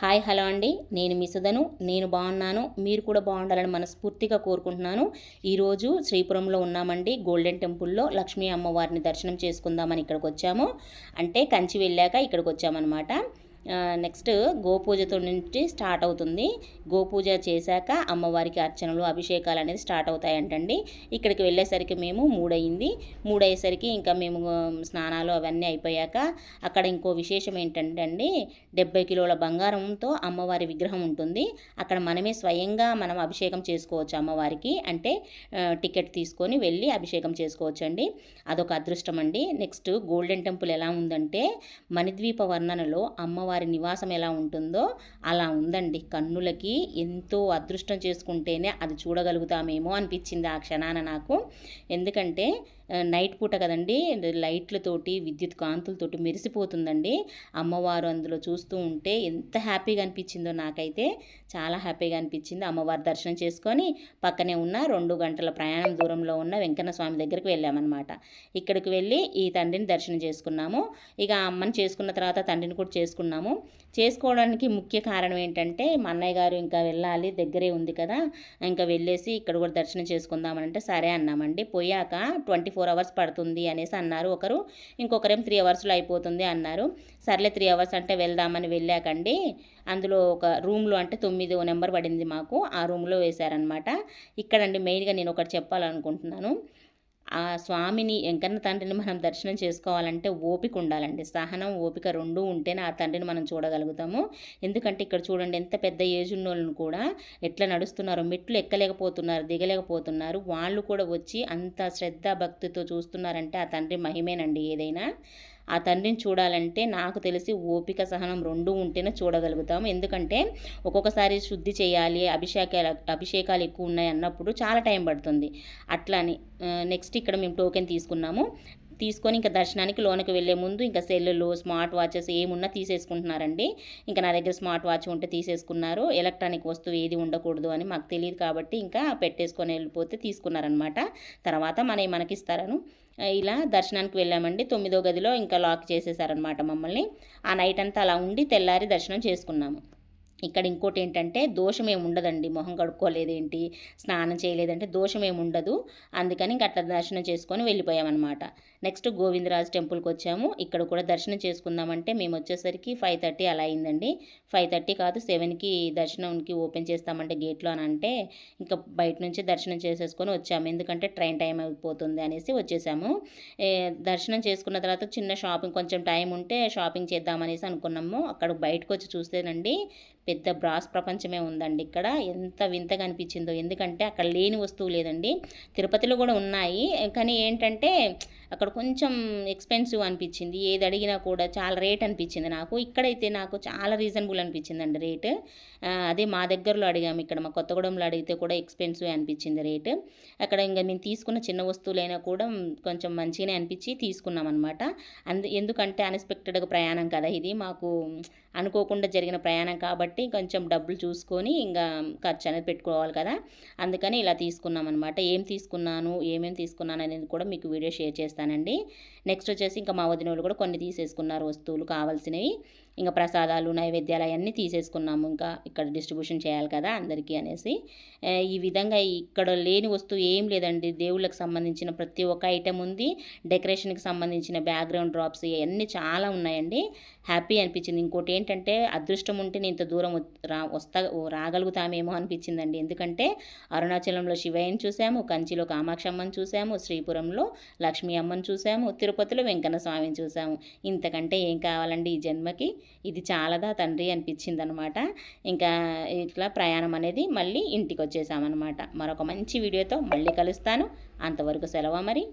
Hi hello అండి, నేను మీ సుధను. నేను బాగున్నాను, మీరు కూడా బాగుండాలని మనస్ఫూర్తిగా కోరుకుంటున్నాను. ఈరోజు శ్రీపురంలో ఉన్నామండి. గోల్డెన్ టెంపుల్లో లక్ష్మీ అమ్మవారిని దర్శనం చేసుకుందామని ఇక్కడికి వచ్చాము. అంటే కంచి వెళ్ళాక ఇక్కడికి వచ్చామన్నమాట. నెక్స్ట్ గోపూజతో నుంచి స్టార్ట్ అవుతుంది. గోపూజ చేశాక అమ్మవారికి అర్చనలు అభిషేకాలు అనేది స్టార్ట్ అవుతాయంటండి. ఇక్కడికి వెళ్ళేసరికి మేము 3 అయింది. 3 అయ్యేసరికి ఇంకా మేము స్నానాలు అవన్నీ అయిపోయాక అక్కడ ఇంకో విశేషం ఏంటంటే అండి, 70 కిలోల బంగారంతో అమ్మవారి విగ్రహం ఉంటుంది. అక్కడ మనమే స్వయంగా మనం అభిషేకం చేసుకోవచ్చు అమ్మవారికి. అంటే టికెట్ తీసుకొని వెళ్ళి అభిషేకం చేసుకోవచ్చు అండి. అదొక అదృష్టం అండి. నెక్స్ట్ గోల్డెన్ టెంపుల్ ఎలా ఉందంటే, మణిద్వీప వర్ణనలో అమ్మవారి నివాసం ఎలా ఉంటుందో అలా ఉందండి. కన్నులకి ఎంతో అదృష్టం చేసుకుంటేనే అది చూడగలుగుతామేమో అనిపించింది ఆ క్షణాన నాకు. ఎందుకంటే నైట్ పూట కదండి, లైట్లతోటి విద్యుత్ కాంతులతోటి మెరిసిపోతుందండి అమ్మవారు. అందులో చూస్తూ ఉంటే ఎంత హ్యాపీగా అనిపించిందో నాకైతే. చాలా హ్యాపీగా అనిపించింది. అమ్మవారి దర్శనం చేసుకొని పక్కనే ఉన్న 2 గంటల ప్రయాణం దూరంలో ఉన్న వెంకన్న స్వామి దగ్గరికి వెళ్ళామన్నమాట. ఇక్కడికి వెళ్ళి ఈ తండ్రిని దర్శనం చేసుకున్నాము. ఇక అమ్మని చేసుకున్న తర్వాత తండ్రిని కూడా చేసుకున్నాము. చేసుకోవడానికి ముఖ్య కారణం ఏంటంటే, మా అన్నయ్య గారు ఇంకా వెళ్ళాలి, దగ్గరే ఉంది కదా, ఇంకా వెళ్ళేసి ఇక్కడ కూడా దర్శనం చేసుకుందామనంటే సరే అన్నామండి. పోయాక 24 అవర్స్ పడుతుంది అనేసి అన్నారు ఒకరు, ఇంకొకరేం 3 అవర్స్లో అయిపోతుంది అన్నారు. సర్లే 3 అవర్స్ అంటే వెళ్దామని వెళ్ళాకండి. అందులో ఒక రూమ్లో అంటే 9 నెంబర్ పడింది మాకు, ఆ రూమ్లో వేశారనమాట. ఇక్కడండి మెయిన్గా నేను ఒకటి చెప్పాలనుకుంటున్నాను. ఆ స్వామిని, వెంకన్న తండ్రిని మనం దర్శనం చేసుకోవాలంటే ఓపిక ఉండాలండి. సహనం, ఓపిక 2 ఉంటేనే ఆ తండ్రిని మనం చూడగలుగుతాము. ఎందుకంటే ఇక్కడ చూడండి, ఎంత పెద్ద ఏజ్ ఉన్నోళ్ళను కూడా ఎట్లా నడుస్తున్నారో, మెట్లు ఎక్కలేకపోతున్నారు, దిగలేకపోతున్నారు. వాళ్ళు కూడా వచ్చి అంత శ్రద్ధ భక్తితో చూస్తున్నారంటే ఆ తండ్రి మహిమేనండి ఏదైనా. ఆ తండ్రిని చూడాలంటే నాకు తెలిసి ఓపిక, సహనం 2 ఉంటేనే చూడగలుగుతాము. ఎందుకంటే ఒక్కొక్కసారి శుద్ధి చేయాలి, అభిషేకాలు ఎక్కువ ఉన్నాయి అన్నప్పుడు చాలా టైం పడుతుంది. అట్లని నెక్స్ట్ ఇక్కడ మేము టోకెన్ తీసుకొని ఇంకా దర్శనానికి లోనికి వెళ్ళే ముందు ఇంకా సెల్లులు, స్మార్ట్ వాచెస్ ఏమున్నా తీసేసుకుంటున్నారండి. ఇంకా నా దగ్గర స్మార్ట్ వాచ్ ఉంటే తీసేసుకున్నారు. ఎలక్ట్రానిక్ వస్తువు ఏది ఉండకూడదు అని మాకు తెలియదు కాబట్టి ఇంకా పెట్టేసుకొని వెళ్ళిపోతే తీసుకున్నారనమాట. తర్వాత మనకిస్తారను. ఇలా దర్శనానికి వెళ్ళామండి. 9వ గదిలో ఇంకా లాక్ చేసేసారనమాట మమ్మల్ని. ఆ నైట్ అంతా అలా ఉండి తెల్లారి దర్శనం చేసుకున్నాము. ఇక్కడ ఇంకోటి ఏంటంటే, దోషం ఏమి ఉండదండి. మొహం కడుక్కోలేదేంటి, స్నానం చేయలేదంటే దోషం ఏమి ఉండదు. అందుకని ఇంక అట్లా దర్శనం చేసుకొని వెళ్ళిపోయామన్నమాట. నెక్స్ట్ గోవిందరాజు టెంపుల్కి వచ్చాము. ఇక్కడ కూడా దర్శనం చేసుకుందామంటే మేము వచ్చేసరికి 5:30 అలా అయిందండి. 5:30 కాదు, 7కి దర్శనంకి ఓపెన్ చేస్తామంటే గేట్లో అని అంటే ఇంకా బయట నుంచి దర్శనం చేసేసుకొని వచ్చాము. ఎందుకంటే ట్రైన్ టైం అయిపోతుంది అనేసి వచ్చేసాము. దర్శనం చేసుకున్న తర్వాత చిన్న షాపింగ్, కొంచెం టైం ఉంటే షాపింగ్ చేద్దామనేసి అనుకున్నాము. అక్కడ బయటకు వచ్చి చూస్తేనండి పెద్ద బ్రాస్ ప్రపంచమే ఉందండి ఇక్కడ. ఎంత వింతగా అనిపించిందో. ఎందుకంటే అక్కడ లేని వస్తువు లేదండి. తిరుపతిలో కూడా ఉన్నాయి, కానీ ఏంటంటే అక్కడ కొంచెం ఎక్స్పెన్సివ్ అనిపించింది. ఏది అడిగినా కూడా చాలా రేట్ అనిపించింది నాకు. ఇక్కడైతే నాకు చాలా రీజనబుల్ అనిపించిందండి రేటు. అదే మా దగ్గరలో అడిగాము, ఇక్కడ మా కొత్తగూడెంలో అడిగితే కూడా ఎక్స్పెన్సివ్ అనిపించింది రేటు. అక్కడ ఇంకా మేము తీసుకున్న చిన్న వస్తువులైనా కూడా కొంచెం మంచిగానే అనిపించి తీసుకున్నాం అనమాట. ఎందుకంటే అన్ఎక్స్పెక్టెడ్గా ప్రయాణం కదా ఇది, మాకు అనుకోకుండా జరిగిన ప్రయాణం కాబట్టి కొంచెం డబ్బులు చూసుకొని ఇంకా ఖర్చు అనేది పెట్టుకోవాలి కదా, అందుకని ఇలా తీసుకున్నాం అనమాట. ఏమేమి తీసుకున్నాను అనేది కూడా మీకు వీడియో షేర్ చేస్తానండి. నెక్స్ట్ వచ్చేసి ఇంకా మా వదిన వాళ్ళు కూడా కొన్ని తీసేసుకున్నారు వస్తువులు కావాల్సినవి. ఇంకా ప్రసాదాలు, నైవేద్యాలు అవన్నీ తీసేసుకున్నాము. ఇంకా ఇక్కడ డిస్ట్రిబ్యూషన్ చేయాలి కదా అందరికీ అనేసి. ఈ విధంగా ఇక్కడ లేని వస్తువు ఏం లేదండి. దేవుళ్ళకి సంబంధించిన ప్రతి ఒక్క ఐటెం ఉంది. డెకరేషన్కి సంబంధించిన బ్యాక్గ్రౌండ్ డ్రాప్స్ ఇవన్నీ చాలా ఉన్నాయండి. హ్యాపీ అనిపించింది. ఇంకోటి ఏంటంటే, అదృష్టం ఉంటే నేను ఇంత దూరం రాగలుగుతామేమో అనిపించిందండి. ఎందుకంటే అరుణాచలంలో శివయ్యని చూసాము, కంచిలో కామాక్షి అమ్మని చూసాము, శ్రీపురంలో లక్ష్మీ అమ్మని చూసాము, తిరుపతిలో వెంకన్న స్వామిని చూసాము. ఇంతకంటే ఏం కావాలండి ఈ జన్మకి? ఇది చాలదా తండ్రి అనిపించింది అనమాట. ఇంకా ఇట్లా ప్రయాణం అనేది మళ్ళీ ఇంటికి వచ్చేసామన్నమాట. మరొక మంచి వీడియోతో మళ్ళీ కలుస్తాను. అంతవరకు సెలవు మరి.